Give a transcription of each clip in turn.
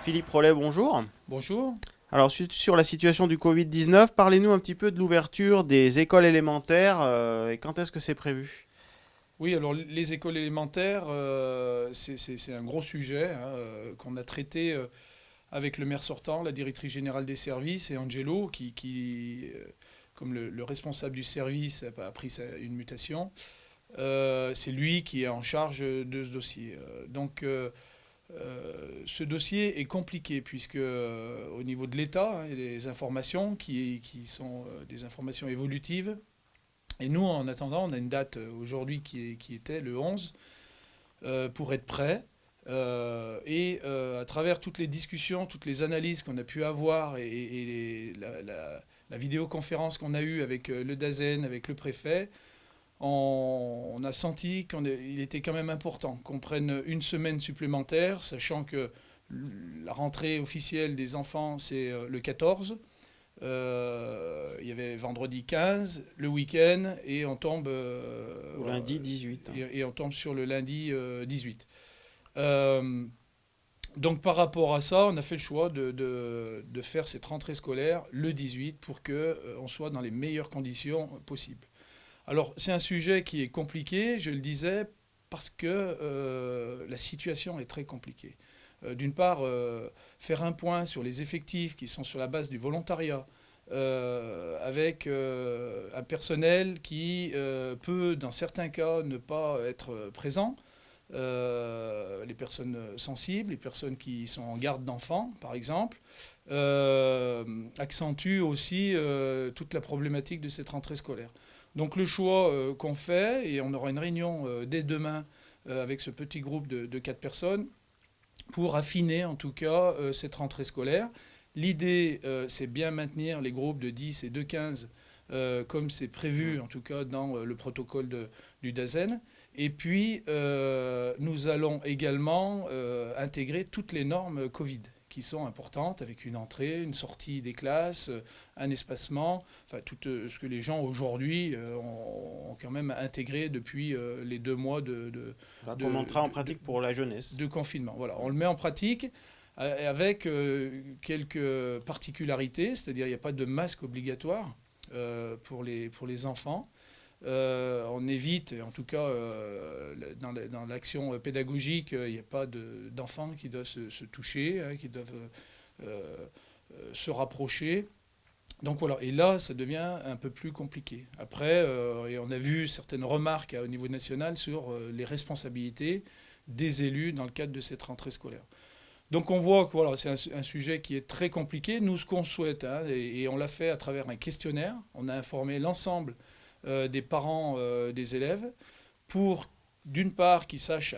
Philippe Rollet, bonjour. Bonjour. Alors, sur la situation du Covid-19, parlez-nous un petit peu de l'ouverture des écoles élémentaires et quand est-ce que c'est prévu? Oui, alors les écoles élémentaires, c'est un gros sujet hein, qu'on a traité avec le maire sortant, la directrice générale des services et Angelo, comme le responsable du service, a pris une mutation. C'est lui qui est en charge de ce dossier. Ce dossier est compliqué puisque au niveau de l'État, hein, il y a des informations qui sont des informations évolutives. Et nous, en attendant, on a une date aujourd'hui qui était le 11 pour être prêt. À travers toutes les discussions, toutes les analyses qu'on a pu avoir la vidéoconférence qu'on a eue avec le DAZEN, avec le préfet, on a senti qu'il était quand même important qu'on prenne une semaine supplémentaire, sachant que la rentrée officielle des enfants, c'est le 14. Il y avait vendredi 15, le week-end, et on tombe, Ou lundi 18, hein. et on tombe sur le lundi 18. Euh, donc par rapport à ça, on a fait le choix de faire cette rentrée scolaire le 18 pour que on soit dans les meilleures conditions possibles. Alors c'est un sujet qui est compliqué, je le disais, parce que la situation est très compliquée. D'une part, faire un point sur les effectifs qui sont sur la base du volontariat, avec un personnel qui peut, dans certains cas, ne pas être présent. Les personnes sensibles, les personnes qui sont en garde d'enfants, par exemple, accentue aussi toute la problématique de cette rentrée scolaire. Donc le choix qu'on fait, et on aura une réunion dès demain avec ce petit groupe de 4 personnes, pour affiner en tout cas cette rentrée scolaire. L'idée, c'est bien maintenir les groupes de 10 et de 15 comme c'est prévu en tout cas dans le protocole du DAZEN. Et puis, nous allons également intégrer toutes les normes Covid qui sont importantes, avec une entrée, une sortie des classes, un espacement, enfin tout ce que les gens aujourd'hui ont quand même intégré depuis les 2 mois Voilà, qu'on de, mettra en de, de, pratique pour la jeunesse. de confinement. Voilà, on le met en pratique avec quelques particularités, c'est-à-dire il n'y a pas de masque obligatoire pour les enfants. On évite, en tout cas dans l'action pédagogique, il n'y a pas d'enfants qui doivent se toucher, hein, qui doivent se rapprocher. Donc voilà, et là, ça devient un peu plus compliqué. Après, et on a vu certaines remarques au niveau national sur les responsabilités des élus dans le cadre de cette rentrée scolaire. Donc on voit que voilà, c'est un sujet qui est très compliqué. Nous, ce qu'on souhaite, hein, et on l'a fait à travers un questionnaire, on a informé l'ensemble des parents des élèves pour, d'une part, qu'ils sachent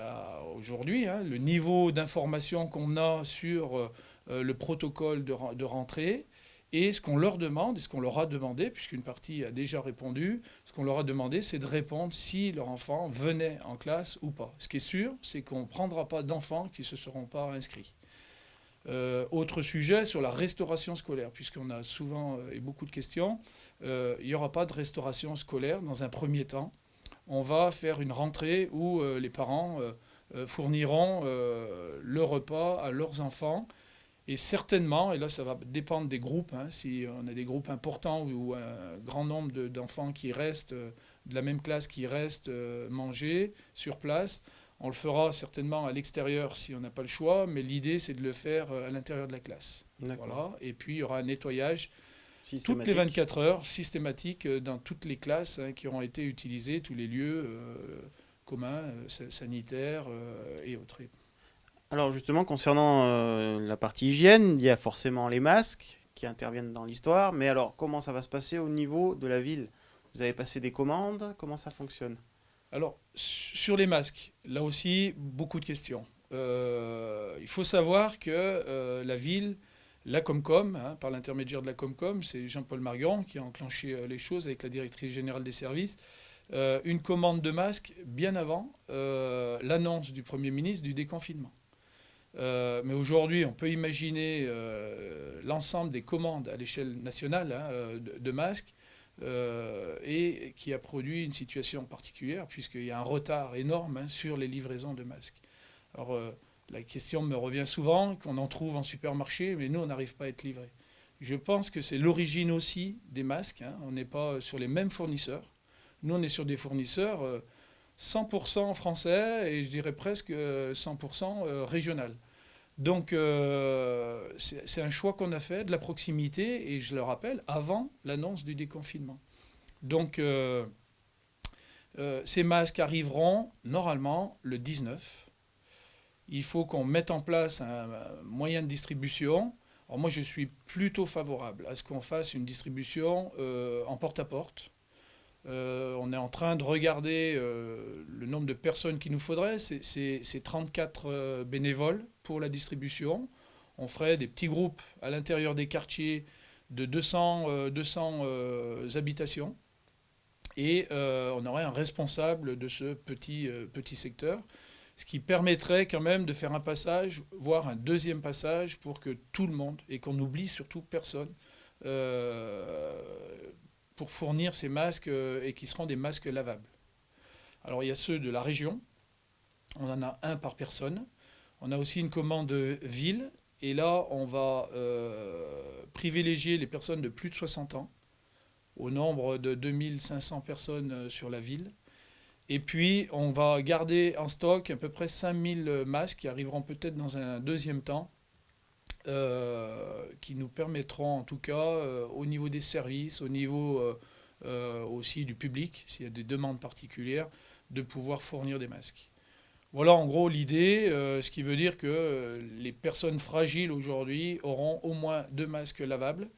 aujourd'hui hein, le niveau d'information qu'on a sur le protocole de rentrée, et ce qu'on leur demande, et ce qu'on leur a demandé, puisqu'une partie a déjà répondu, ce qu'on leur a demandé, c'est de répondre si leur enfant venait en classe ou pas. Ce qui est sûr, c'est qu'on ne prendra pas d'enfants qui ne se seront pas inscrits. Autre sujet sur la restauration scolaire, puisqu'on a souvent et beaucoup de questions. Il n'y aura pas de restauration scolaire dans un premier temps. On va faire une rentrée où les parents fourniront le repas à leurs enfants. Et certainement, et là ça va dépendre des groupes, hein, si on a des groupes importants ou un grand nombre d'enfants qui restent, de la même classe qui restent manger sur place, on le fera certainement à l'extérieur si on n'a pas le choix, mais l'idée c'est de le faire à l'intérieur de la classe. D'accord. Voilà. Et puis il y aura un nettoyage toutes les Systématique. 24 heures, systématique, dans toutes les classes hein, qui auront été utilisées, tous les lieux communs, sanitaires et autres. Alors justement, concernant la partie hygiène, il y a forcément les masques qui interviennent dans l'histoire, mais alors comment ça va se passer au niveau de la ville? Vous avez passé des commandes? Comment ça fonctionne? Alors, sur les masques, là aussi, beaucoup de questions. Il faut savoir que la ville, la Comcom, hein, par l'intermédiaire de la Comcom, c'est Jean-Paul Marguerite qui a enclenché les choses avec la directrice générale des services, une commande de masques bien avant l'annonce du Premier ministre du déconfinement. Mais aujourd'hui, on peut imaginer l'ensemble des commandes à l'échelle nationale hein, de masques et qui a produit une situation particulière puisqu'il y a un retard énorme hein, sur les livraisons de masques. Alors, La question me revient souvent, qu'on en trouve en supermarché, mais nous, on n'arrive pas à être livrés. Je pense que c'est l'origine aussi des masques, hein. On n'est pas sur les mêmes fournisseurs. Nous, on est sur des fournisseurs 100% français et je dirais presque 100% régional. Donc, c'est un choix qu'on a fait, de la proximité, et je le rappelle, avant l'annonce du déconfinement. Donc, ces masques arriveront normalement le 19. Il faut qu'on mette en place un moyen de distribution. Alors moi, je suis plutôt favorable à ce qu'on fasse une distribution en porte-à-porte. On est en train de regarder le nombre de personnes qu'il nous faudrait. C'est 34 bénévoles pour la distribution. On ferait des petits groupes à l'intérieur des quartiers de 200 habitations. Et on aurait un responsable de ce petit secteur, ce qui permettrait quand même de faire un passage, voire un deuxième passage, pour que tout le monde, et qu'on n'oublie surtout personne, pour fournir ces masques et qui seront des masques lavables. Alors il y a ceux de la région, on en a un par personne. On a aussi une commande ville, et là on va privilégier les personnes de plus de 60 ans, au nombre de 2500 personnes sur la ville. Et puis, on va garder en stock à peu près 5000 masques qui arriveront peut-être dans un deuxième temps, qui nous permettront, en tout cas, au niveau des services, au niveau aussi du public, s'il y a des demandes particulières, de pouvoir fournir des masques. Voilà en gros l'idée, ce qui veut dire que les personnes fragiles aujourd'hui auront au moins 2 masques lavables.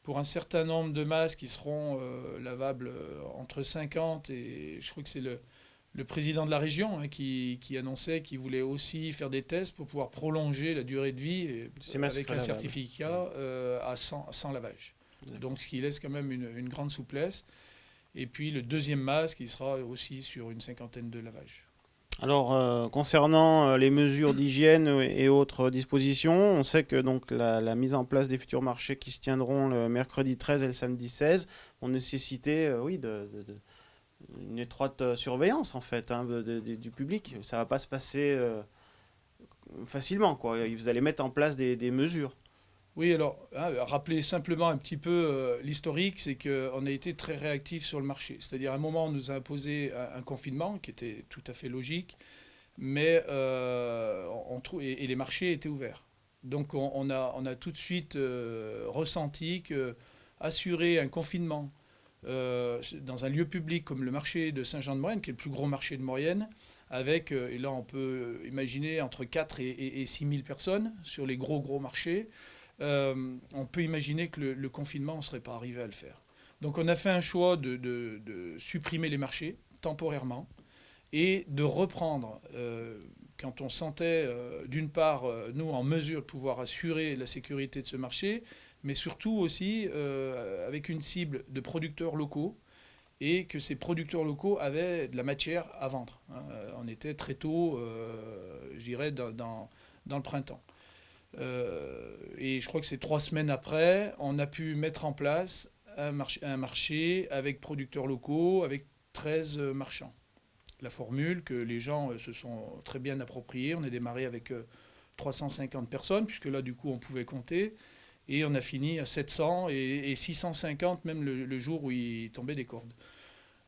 Pour un certain nombre de masques qui seront lavables entre 50 et je crois que c'est le président de la région qui annonçait qu'il voulait aussi faire des tests pour pouvoir prolonger la durée de vie avec un certificat à 100 lavages. Donc ce qui laisse quand même une grande souplesse. Et puis le deuxième masque, il sera aussi sur une 50aine de lavages. Alors, concernant les mesures d'hygiène et autres dispositions, on sait que donc la mise en place des futurs marchés qui se tiendront le mercredi 13 et le samedi 16 vont nécessiter une étroite surveillance en fait du public. Ça ne va pas se passer facilement, quoi. Vous allez mettre en place des mesures. Oui, alors, rappeler simplement un petit peu l'historique, c'est qu'on a été très réactifs sur le marché. C'est-à-dire, à un moment, on nous a imposé un confinement qui était tout à fait logique, mais et les marchés étaient ouverts. Donc, on a tout de suite ressenti qu'assurer un confinement dans un lieu public comme le marché de Saint-Jean-de-Maurienne, qui est le plus gros marché de Maurienne, avec, et là, on peut imaginer entre 4 et 6 000 personnes sur les gros marchés. On peut imaginer que le confinement, on ne serait pas arrivé à le faire. Donc on a fait un choix de supprimer les marchés temporairement et de reprendre, quand on sentait d'une part, nous, en mesure de pouvoir assurer la sécurité de ce marché, mais surtout aussi avec une cible de producteurs locaux et que ces producteurs locaux avaient de la matière à vendre. On était très tôt, je dirais, dans le printemps. Et je crois que c'est 3 semaines après, on a pu mettre en place un marché avec producteurs locaux, avec 13 marchands. La formule que les gens se sont très bien appropriée. On a démarré avec 350 personnes, puisque là, du coup, on pouvait compter. Et on a fini à 700 et 650, même le jour où il tombait des cordes.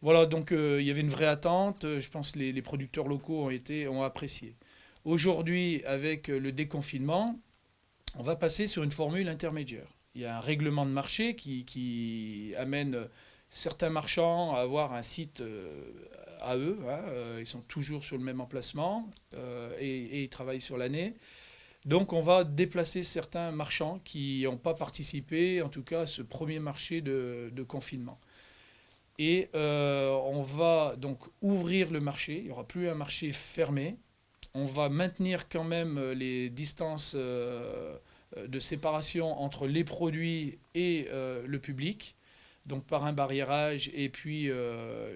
Voilà, donc il y avait une vraie attente. Je pense que les producteurs locaux ont apprécié. Aujourd'hui, avec le déconfinement, on va passer sur une formule intermédiaire. Il y a un règlement de marché qui amène certains marchands à avoir un site à eux. Ils sont toujours sur le même emplacement et ils travaillent sur l'année. Donc on va déplacer certains marchands qui n'ont pas participé, en tout cas, à ce premier marché de confinement. Et on va donc ouvrir le marché. Il n'y aura plus un marché fermé. On va maintenir quand même les distances de séparation entre les produits et le public, donc par un barriérage et puis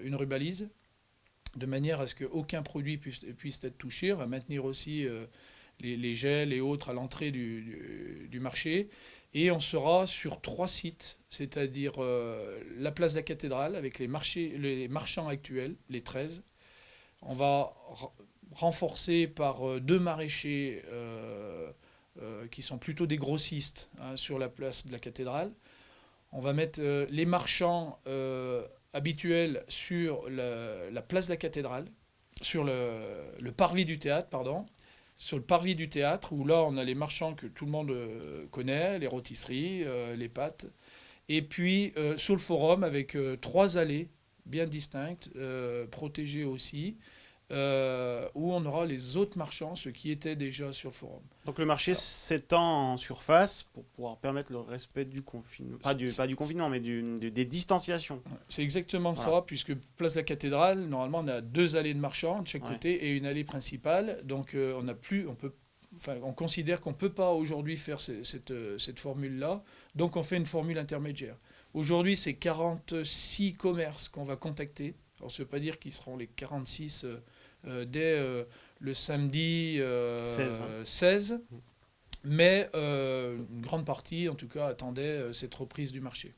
une rubalise, de manière à ce qu'aucun produit puisse être touché. On va maintenir aussi les gels et autres à l'entrée du marché. Et on sera sur 3 sites, c'est-à-dire la place de la cathédrale avec les marchands actuels, les 13. On va renforcé par deux maraîchers qui sont plutôt des grossistes, hein, sur la place de la cathédrale. On va mettre les marchands habituels sur la place de la cathédrale, sur le parvis du théâtre, pardon. Sur le parvis du théâtre, où là, on a les marchands que tout le monde connaît, les rôtisseries, les pâtes. Et puis, sur le forum, avec trois allées bien distinctes, protégées aussi, où on aura les autres marchands, ceux qui étaient déjà sur le forum. Donc le marché Alors, s'étend en surface pour pouvoir permettre le respect du confinement. Pas du confinement, mais des distanciations. c'est exactement Voilà. ça, puisque place de la cathédrale, normalement, on a deux allées de marchands de chaque Ouais. côté et une allée principale. Donc, on considère qu'on ne peut pas aujourd'hui faire cette formule-là. Donc, on fait une formule intermédiaire. Aujourd'hui, c'est 46 commerces qu'on va contacter. Alors, ça ne veut pas dire qu'ils seront les 46 dès le samedi 16. 16, mais une grande partie, en tout cas, attendait cette reprise du marché.